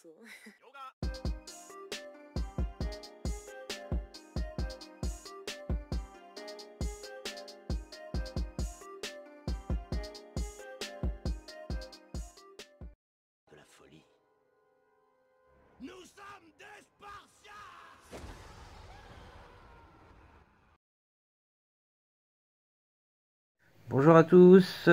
De la folie. Nous sommes des Spartiates! Bonjour à tous,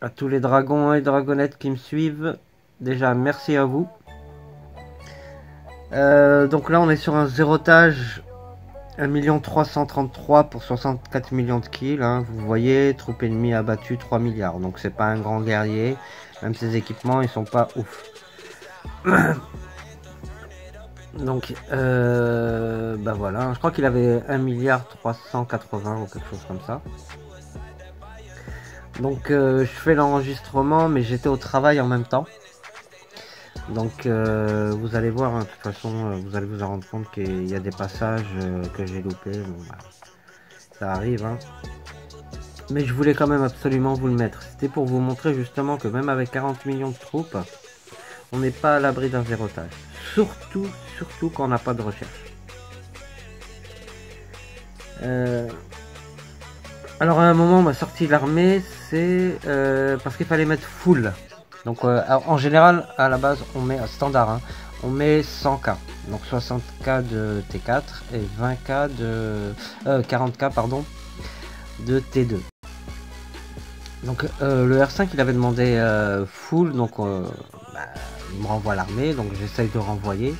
à tous les dragons et dragonnettes qui me suivent. Déjà, merci à vous. Donc là, on est sur un zérotage 1 333 000 pour 64 millions de kills. Hein. Vous voyez, troupe ennemie abattue 3 milliards. Donc c'est pas un grand guerrier. Même ses équipements, ils sont pas ouf. Donc, bah voilà. Je crois qu'il avait 1 380 000 ou quelque chose comme ça. Donc je fais l'enregistrement, mais j'étais au travail en même temps. Donc vous allez voir, hein, de toute façon, vous allez vous en rendre compte qu'il y a des passages que j'ai loupés. Bon, bah, ça arrive, hein. Mais je voulais quand même absolument vous le mettre. C'était pour vous montrer justement que même avec 40 millions de troupes, on n'est pas à l'abri d'un zérotage. Surtout quand on n'a pas de recherche. Alors à un moment, on m'a sorti l'armée, c'est parce qu'il fallait mettre full. Donc en général, à la base, on met standard, hein, on met 100K. Donc 60K de T4 et 20K de 40K pardon de T2. Donc le R5 il avait demandé full, donc il me renvoie l'armée, donc j'essaye de renvoyer.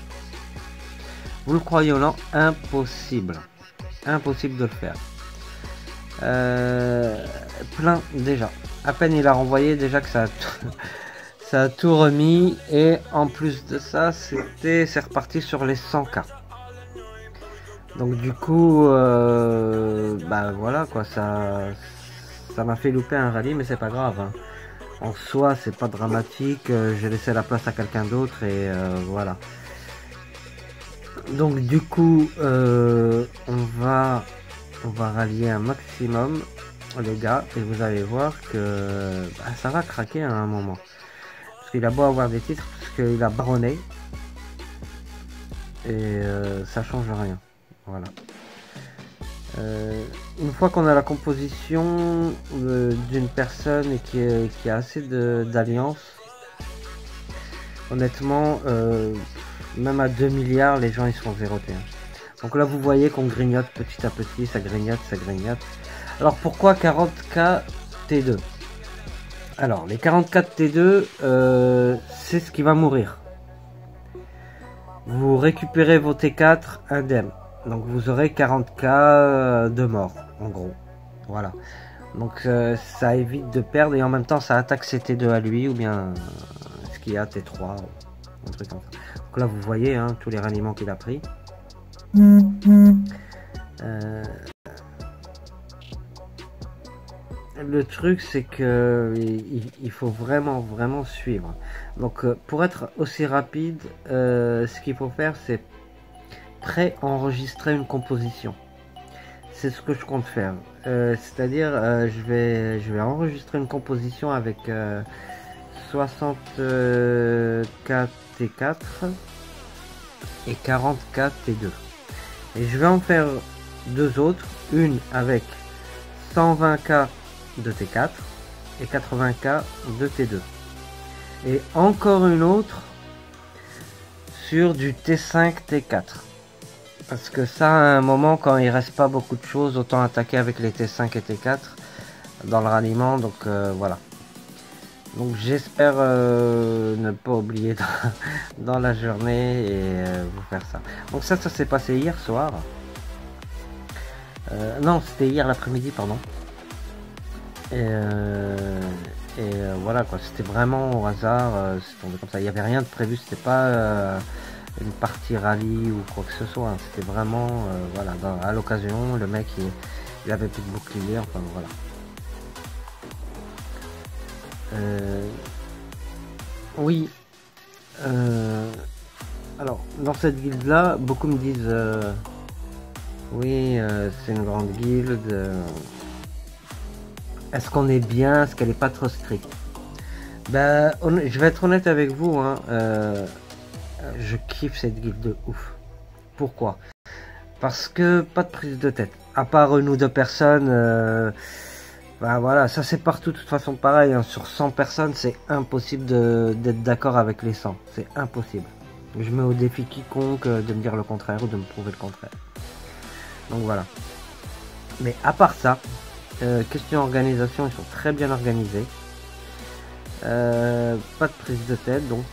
Vous le croyez ou non, impossible. Impossible de le faire. Plein déjà. À peine il a renvoyé déjà que ça a ça a tout remis, et en plus de ça c'est reparti sur les 100K. Donc du coup bah voilà quoi, ça m'a fait louper un rallye, mais c'est pas grave, hein. En soi c'est pas dramatique, j'ai laissé la place à quelqu'un d'autre et voilà. Donc du coup on va rallier un maximum les gars, et vous allez voir que bah, ça va craquer à un moment. Il a beau avoir des titres, parce qu'il a baronné, et ça change rien. Voilà. Une fois qu'on a la composition d'une personne et qui a assez d'alliances, honnêtement, même à 2 milliards, les gens ils sont zérotés. Donc là, vous voyez qu'on grignote petit à petit, ça grignote, ça grignote. Alors pourquoi 40K T2? Alors, les 44 T2, c'est ce qui va mourir. Vous récupérez vos T4 indemnes. Donc, vous aurez 40K de mort, en gros. Voilà. Donc, ça évite de perdre, et en même temps, ça attaque ses T2 à lui, ou bien ce qu'il y a T3, un truc comme ça. Donc là, vous voyez hein, tous les ralliements qu'il a pris. Le truc c'est que il faut vraiment suivre. Donc pour être aussi rapide, ce qu'il faut faire c'est pré-enregistrer une composition. C'est ce que je compte faire. C'est-à-dire je vais enregistrer une composition avec 60K T4 et 40K T2. Et je vais en faire deux autres, une avec 120K de T4 et 80K de T2, et encore une autre sur du T5 T4, parce que ça à un moment quand il reste pas beaucoup de choses, autant attaquer avec les T5 et T4 dans le ralliement. Donc voilà, donc j'espère ne pas oublier dans la journée et vous faire ça. Donc ça s'est passé hier soir, non c'était hier l'après-midi pardon. Et voilà quoi, c'était vraiment au hasard, c'est tombé comme ça, il n'y avait rien de prévu, c'était pas une partie rallye ou quoi que ce soit, hein. C'était vraiment voilà, à l'occasion, le mec il avait plus de bouclier, enfin voilà. Oui, alors dans cette guilde là, beaucoup me disent oui c'est une grande guilde, est-ce qu'on est bien, est-ce qu'elle n'est pas trop stricte? Ben, je vais être honnête avec vous, hein, Je kiffe cette guilde de ouf. Pourquoi? Parce que pas de prise de tête. À part une ou deux personnes, bah voilà, ça c'est partout de toute façon pareil. Hein. Sur 100 personnes, c'est impossible d'être d'accord avec les 100. C'est impossible. Je mets au défi quiconque de me dire le contraire ou de me prouver le contraire. Donc voilà. Mais à part ça, question organisation, ils sont très bien organisés. Pas de prise de tête, donc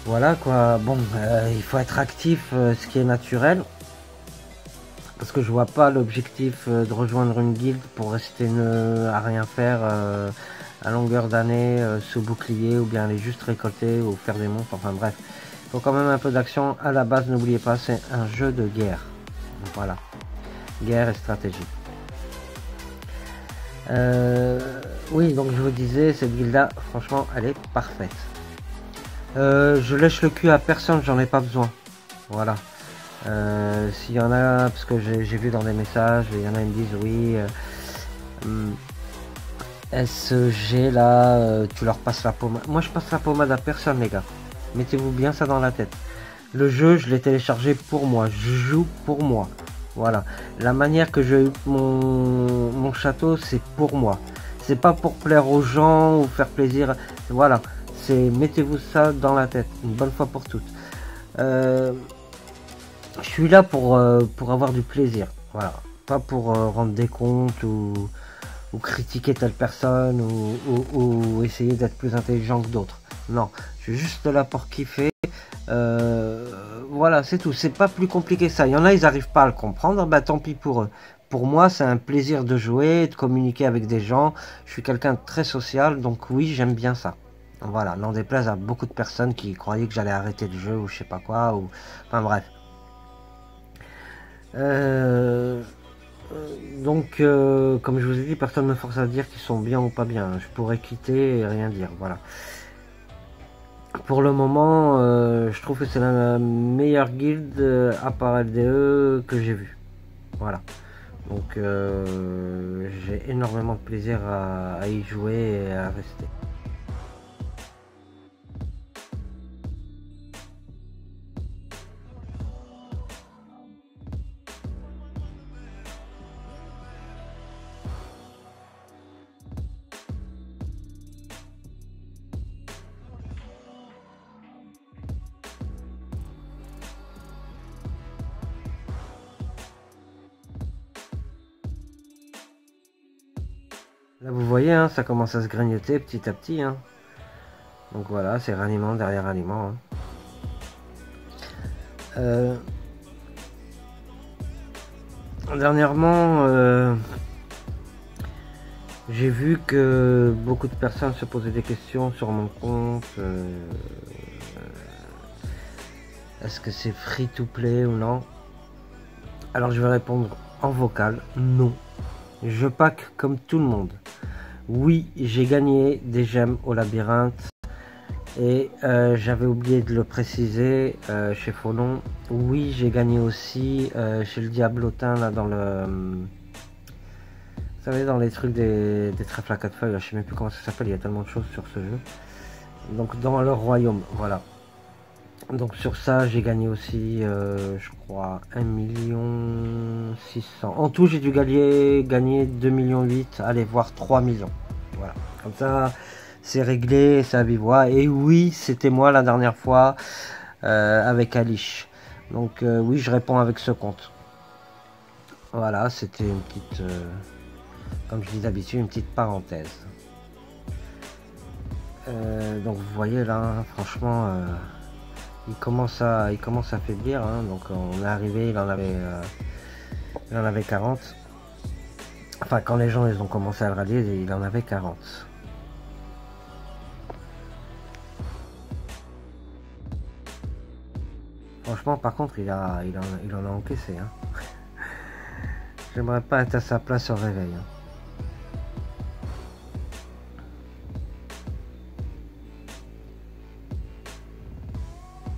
voilà quoi. Bon, il faut être actif, ce qui est naturel. Parce que je vois pas l'objectif de rejoindre une guilde pour rester à rien faire à longueur d'année sous bouclier, ou bien aller juste récolter ou faire des monstres, enfin bref. Il faut quand même un peu d'action. À la base, n'oubliez pas, c'est un jeu de guerre. Donc, voilà. Guerre et stratégie. Oui, donc je vous disais, cette guilde là, franchement, elle est parfaite. Je lèche le cul à personne, j'en ai pas besoin. Voilà. S'il y en a, parce que j'ai vu dans des messages, il y en a qui me disent oui, SG là, tu leur passes la pommade. Moi je passe la pommade à personne les gars. Mettez-vous bien ça dans la tête. Le jeu, je l'ai téléchargé pour moi, je joue pour moi. Voilà. La manière que j'ai eu mon château, c'est pour moi. C'est pas pour plaire aux gens ou faire plaisir. Voilà. C'est mettez-vous ça dans la tête, une bonne fois pour toutes. Je suis là pour avoir du plaisir. Voilà. Pas pour rendre des comptes ou critiquer telle personne ou essayer d'être plus intelligent que d'autres. Non. Je suis juste là pour kiffer. Voilà, c'est tout. C'est pas plus compliqué que ça. Il y en a, ils n'arrivent pas à le comprendre. Bah tant pis pour eux. Pour moi, c'est un plaisir de jouer, de communiquer avec des gens. Je suis quelqu'un de très social, donc oui, j'aime bien ça. Voilà, n'en déplaise à beaucoup de personnes qui croyaient que j'allais arrêter le jeu ou je sais pas quoi. Ou... Enfin bref. Donc, comme je vous ai dit, personne ne me force à dire qu'ils sont bien ou pas bien. Je pourrais quitter et rien dire. Voilà. Pour le moment, je trouve que c'est la meilleure guilde à part LDE que j'ai vue. Voilà. Donc j'ai énormément de plaisir à y jouer et à rester. Là vous voyez, hein, ça commence à se grignoter petit à petit. Hein. Donc voilà, c'est ralliement derrière ralliement. Hein. Dernièrement, j'ai vu que beaucoup de personnes se posaient des questions sur mon compte. Est-ce que c'est free to play ou non? Alors je vais répondre en vocal, non. Je pack comme tout le monde. Oui, j'ai gagné des gemmes au labyrinthe. Et j'avais oublié de le préciser chez Folon. Oui, j'ai gagné aussi chez le Diablotin là dans le... Vous savez, dans les trucs des trèfles à 4 feuilles, là, je sais même plus comment ça s'appelle, il y a tellement de choses sur ce jeu. Donc dans leur royaume, voilà. Donc sur ça, j'ai gagné aussi, je crois, 1 600 000. En tout, j'ai dû gagner 2,8 millions, allez voir 3 millions. Voilà, comme ça, c'est réglé, c'est à vive voix. Et oui, c'était moi la dernière fois avec Alish. Donc oui, je réponds avec ce compte. Voilà, c'était une petite... comme je dis d'habitude, une petite parenthèse. Donc vous voyez là, franchement, il commence à faiblir. Hein, donc on est arrivé, il en avait 40. Enfin, quand les gens ils ont commencé à le rallier, il en avait 40. Franchement, par contre, il en a encaissé. Hein. J'aimerais pas être à sa place au réveil. Hein.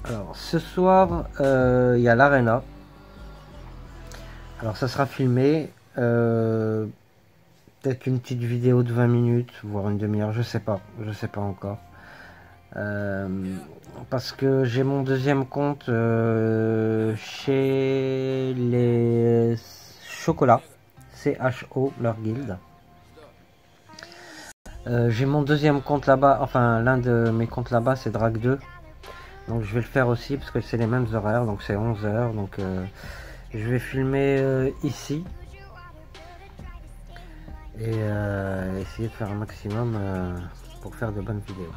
Alors ce soir il y a l'arena. Alors ça sera filmé, peut-être une petite vidéo de 20 minutes, voire une demi-heure, je sais pas encore. Parce que j'ai mon deuxième compte chez les Chocolats, CHO, leur guilde. J'ai mon deuxième compte là-bas, enfin l'un de mes comptes là-bas c'est Drag 2. Donc je vais le faire aussi parce que c'est les mêmes horaires, donc c'est 11 h. Donc je vais filmer ici. Et essayer de faire un maximum pour faire de bonnes vidéos.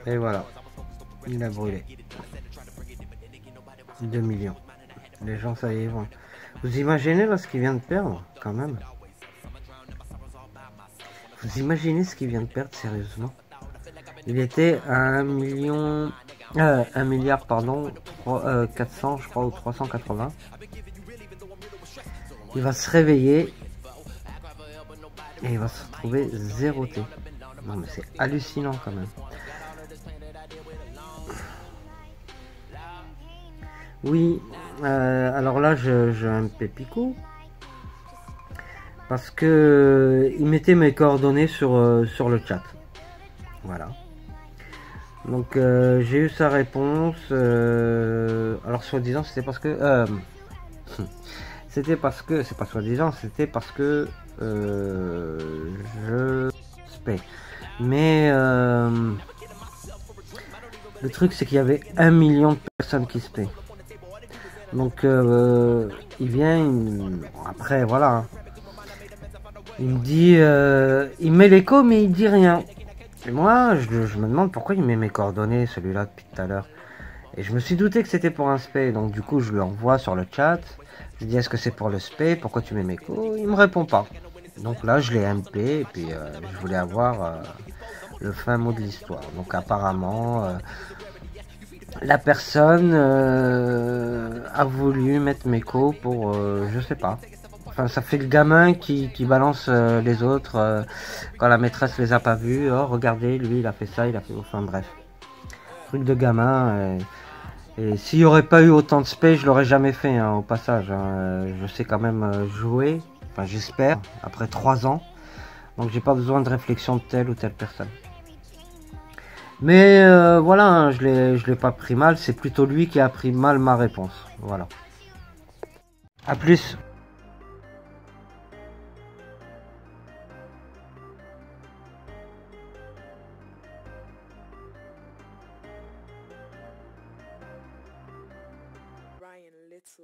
Et voilà, il a brûlé. 2 millions. Les gens, ça y est, vont. Vous imaginez là ce qu'il vient de perdre, quand même? Vous imaginez ce qu'il vient de perdre, sérieusement? Il était à 1 million... 1 milliard, pardon, 400, je crois, ou 380. Il va se réveiller et il va se retrouver zéroté. Non mais c'est hallucinant quand même. Oui, alors là je un pépico parce que il mettait mes coordonnées sur le chat. Voilà. Donc j'ai eu sa réponse. Alors soi-disant c'était parce que c'était parce que c'est pas soi-disant, c'était parce que je spé. Mais le truc c'est qu'il y avait 1 million de personnes qui spé. Donc il vient, après voilà, il me dit, il met l'écho mais il dit rien. Et moi je me demande pourquoi il met mes coordonnées, celui-là depuis tout à l'heure. Et je me suis douté que c'était pour un spé, donc du coup je lui envoie sur le chat. Je lui dis est-ce que c'est pour le spé, pourquoi tu mets mes codes? Il me répond pas. Donc là je l'ai MP et puis je voulais avoir le fin mot de l'histoire. Donc apparemment la personne a voulu mettre mes codes pour je sais pas. Enfin ça fait le gamin qui balance les autres quand la maîtresse les a pas vus. Oh regardez, lui il a fait ça, il a fait... Enfin bref. Truc de gamin. Et s'il n'y aurait pas eu autant de space, je l'aurais jamais fait hein, au passage. Hein. Je sais quand même jouer, enfin j'espère, après 3 ans. Donc j'ai pas besoin de réflexion de telle ou telle personne. Mais voilà, hein, je l'ai pas pris mal, c'est plutôt lui qui a pris mal ma réponse. Voilà. A plus. Ryan Little.